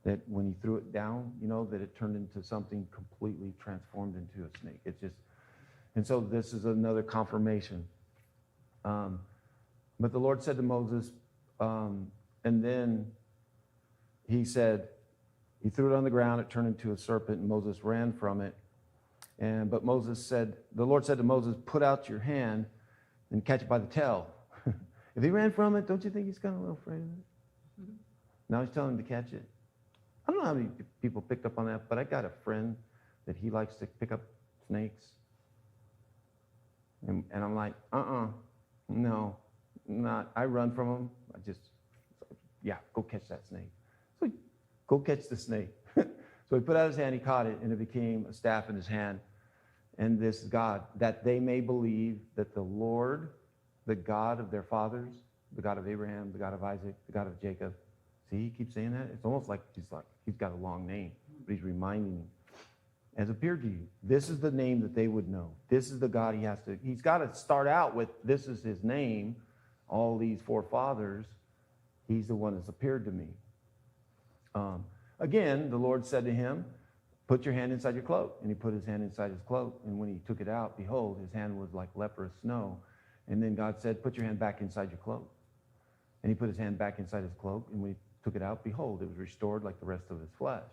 That when he threw it down, you know, that it turned into something completely transformed into a snake. It's just, and so this is another confirmation. But the Lord said to Moses, and then he said, he threw it on the ground, it turned into a serpent, and Moses ran from it. But Moses said, the Lord said to Moses, put out your hand and catch it by the tail. If he ran from it, don't you think he's kind of a little afraid of it? Mm-hmm. Now he's telling him to catch it. I don't know how many people picked up on that, but I got a friend that he likes to pick up snakes. And I'm like, no, not. I run from them. Go catch that snake. So go catch the snake. So he put out his hand, he caught it, and it became a staff in his hand. And this God, that they may believe that the Lord, the God of their fathers, the God of Abraham, the God of Isaac, the God of Jacob. See, he keeps saying that. It's almost like he's got a long name, but he's reminding them. Has appeared to you. This is the name that they would know. This is the God he's got to start out with, this is his name. All these forefathers, he's the one that's appeared to me. Again, the Lord said to him, put your hand inside your cloak. And he put his hand inside his cloak. And when he took it out, behold, his hand was like leprous snow. And then God said, put your hand back inside your cloak. And he put his hand back inside his cloak. And when he took it out, behold, it was restored like the rest of his flesh.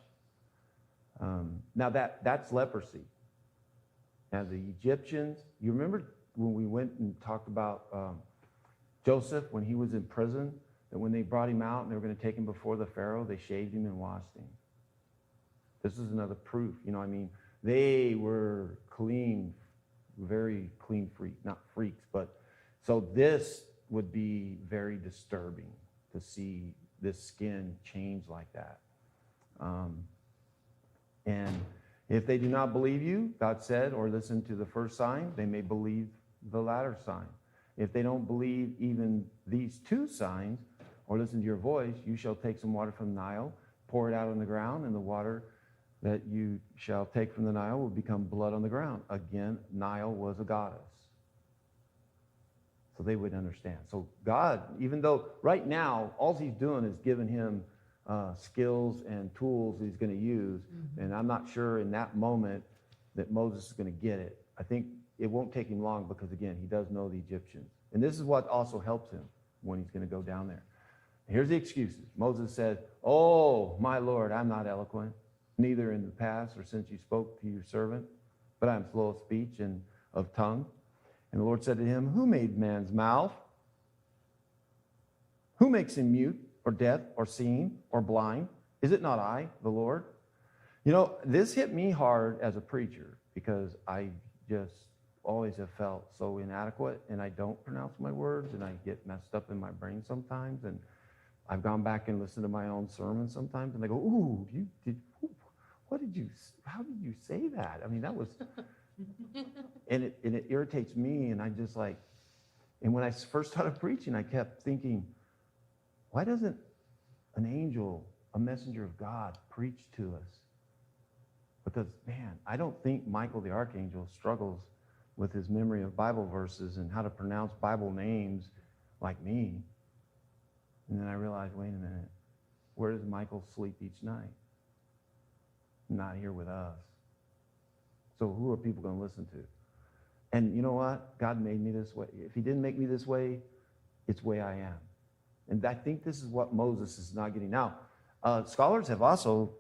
Now that's leprosy. Now the Egyptians, you remember when we went and talked about Joseph when he was in prison, that when they brought him out and they were going to take him before the Pharaoh, they shaved him and washed him. This is another proof. You know, I mean, they were clean, very clean not freaks, but so this would be very disturbing to see this skin change like that. And if they do not believe you, God said, or listen to the first sign, they may believe the latter sign. If they don't believe even these two signs, or listen to your voice, you shall take some water from the Nile, pour it out on the ground, and the water that you shall take from the Nile will become blood on the ground. Again, Nile was a goddess. So they would understand. So God, even though right now, all he's doing is giving him skills and tools that he's going to use. Mm-hmm. And I'm not sure in that moment that Moses is going to get it. I think it won't take him long because, again, he does know the Egyptians. And this is what also helps him when he's going to go down there. Here's the excuses. Moses said, "Oh, my Lord, I'm not eloquent, neither in the past or since you spoke to your servant, but I am slow of speech and of tongue." And the Lord said to him, "Who made man's mouth? Who makes him mute or deaf or seeing or blind? Is it not I, the Lord?" You know, this hit me hard as a preacher because I just always have felt so inadequate, and I don't pronounce my words, and I get messed up in my brain sometimes. And I've gone back and listened to my own sermons sometimes, and I go, "Ooh, how did you say that?" I mean, that was, and it irritates me, and I just like, and when I first started preaching, I kept thinking, why doesn't an angel, a messenger of God, preach to us? Because, man, I don't think Michael the archangel struggles with his memory of Bible verses and how to pronounce Bible names like me. And then I realized, wait a minute, where does Michael sleep each night? Not here with us. So who are people going to listen to? And you know what? God made me this way. If he didn't make me this way, it's the way I am. And I think this is what Moses is not getting. Now, scholars have also,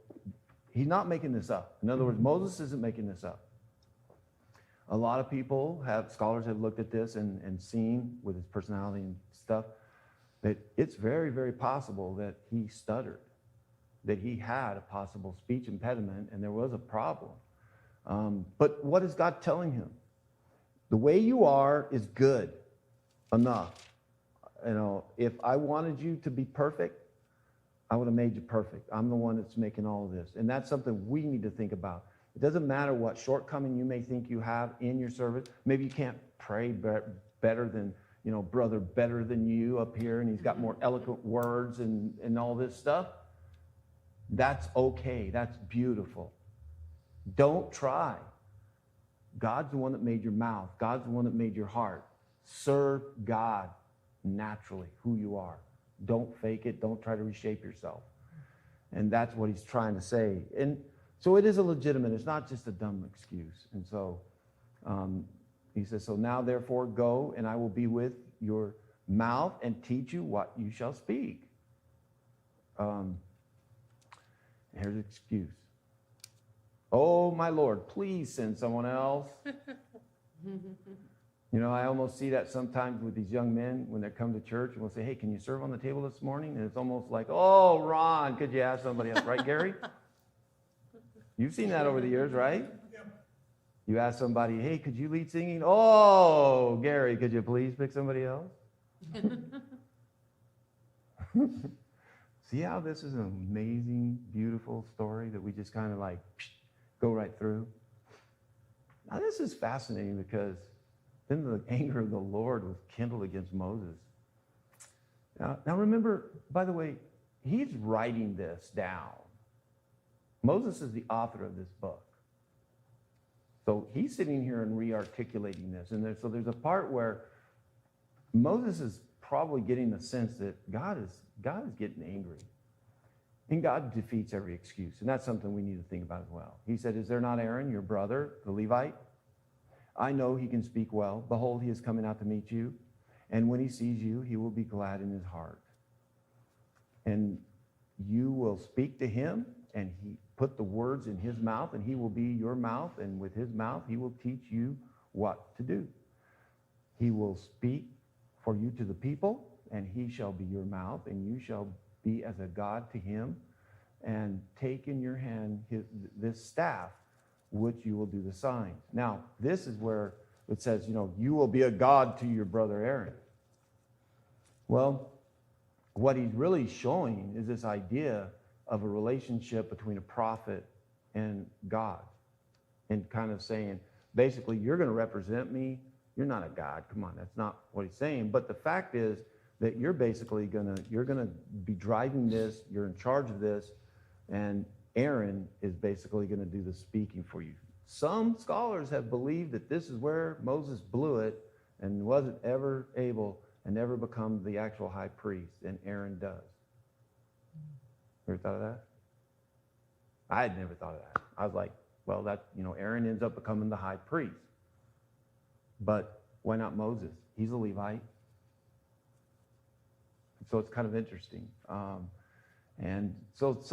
he's not making this up. In other words, Moses isn't making this up. A lot of people scholars have looked at this and seen with his personality and stuff, that it's very, very possible that he stuttered, that he had a possible speech impediment, and there was a problem. But what is God telling him? The way you are is good enough. You know, if I wanted you to be perfect, I would have made you perfect. I'm the one that's making all of this. And that's something we need to think about. It doesn't matter what shortcoming you may think you have in your service. Maybe you can't pray better than, you know, brother better than you up here, and he's got more eloquent words and all this stuff. That's okay. That's beautiful. Don't try. God's the one that made your mouth. God's the one that made your heart. Serve God naturally, who you are. Don't fake it. Don't try to reshape yourself. And that's what he's trying to say. And so it is a legitimate, it's not just a dumb excuse. And so he says, "So now therefore go, and I will be with your mouth and teach you what you shall speak." Here's the excuse. "Oh, my Lord, please send someone else." You know, I almost see that sometimes with these young men when they come to church and we'll say, "Hey, can you serve on the table this morning?" And it's almost like, "Oh, Ron, could you ask somebody else?" Right, Gary? You've seen that over the years, right? You ask somebody, "Hey, could you lead singing?" "Oh, Gary, could you please pick somebody else?" See how this is an amazing, beautiful story that we just kind of like go right through? Now, this is fascinating because then the anger of the Lord was kindled against Moses. Now remember, by the way, he's writing this down. Moses is the author of this book. So he's sitting here and re-articulating this. And so there's a part where Moses is probably getting the sense that God is getting angry. And God defeats every excuse. And that's something we need to think about as well. He said, "Is there not Aaron, your brother, the Levite? I know he can speak well. Behold, he is coming out to meet you. And when he sees you, he will be glad in his heart. And you will speak to him, and he put the words in his mouth, and he will be your mouth. And with his mouth, he will teach you what to do. He will speak for you to the people, and he shall be your mouth, and you shall be as a God to him. And take in your hand this staff, which you will do the signs." Now, this is where it says, you know, you will be a God to your brother Aaron. Well, what he's really showing is this idea of a relationship between a prophet and God. And kind of saying, basically, you're going to represent me. You're not a God. Come on, that's not what he's saying. But the fact is that you're basically going to be driving this. You're in charge of this. And Aaron is basically going to do the speaking for you. Some scholars have believed that this is where Moses blew it and wasn't ever able and never become the actual high priest, and Aaron does. Ever thought of that? I had never thought of that. I was like, well, Aaron ends up becoming the high priest. But why not Moses? He's a Levite. So it's kind of interesting. And so it's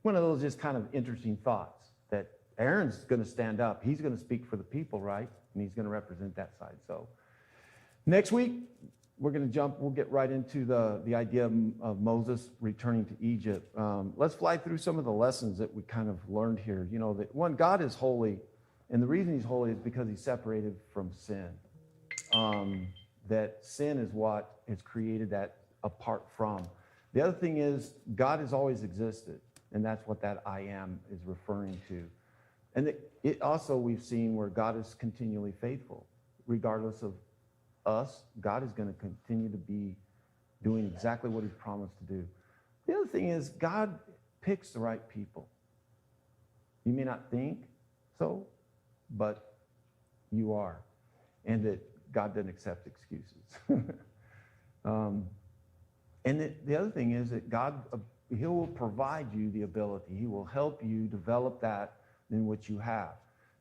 one of those just kind of interesting thoughts that Aaron's going to stand up. He's going to speak for the people, right? And he's going to represent that side. So next week, we'll get right into the idea of Moses returning to Egypt. Let's fly through some of the lessons that we kind of learned here. You know, that one, God is holy, and the reason he's holy is because he's separated from sin. That sin is what has created that apart from. The other thing is, God has always existed, and that's what that I am is referring to. And it also, we've seen where God is continually faithful. Regardless of us, God is going to continue to be doing exactly what he's promised to do. The other thing is, God picks the right people. You may not think so, but you are. And that God doesn't accept excuses. And the other thing is that God, he will provide you the ability. He will help you develop that in which you have.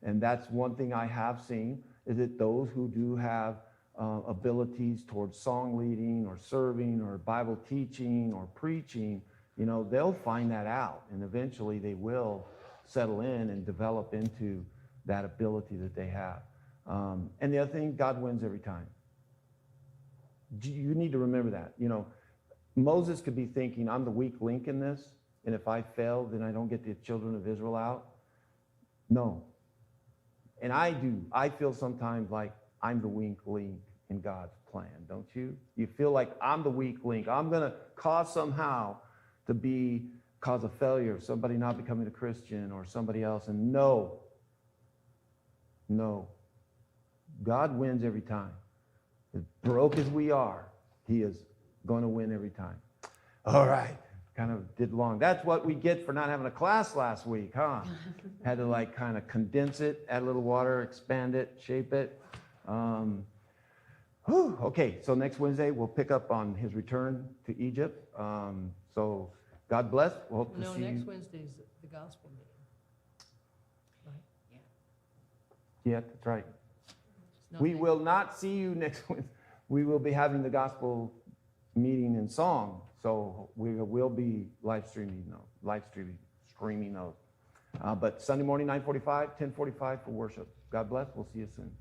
And that's one thing I have seen, is that those who do have abilities towards song leading or serving or Bible teaching or preaching, you know, they'll find that out. And eventually they will settle in and develop into that ability that they have. And the other thing, God wins every time. You need to remember that. You know, Moses could be thinking, I'm the weak link in this, and if I fail, then I don't get the children of Israel out. No. And I do. I feel sometimes like I'm the weak link in God's plan, don't you? You feel like I'm the weak link. I'm going to cause somehow to cause a failure, somebody not becoming a Christian or somebody else. And no. God wins every time. As broke as we are, he is going to win every time. All right. Kind of did long. That's what we get for not having a class last week, huh? Had to kind of condense it, add a little water, expand it, shape it. Okay, so next Wednesday we'll pick up on his return to Egypt. So God bless. We'll hope to see Next you. Wednesday's the gospel meeting. Right? Yeah, that's right. It's not We next- will not see you next Wednesday. We will be having the gospel meeting in song. So we will be live streaming those. But Sunday morning, 9:45, 10:45 for worship. God bless. We'll see you soon.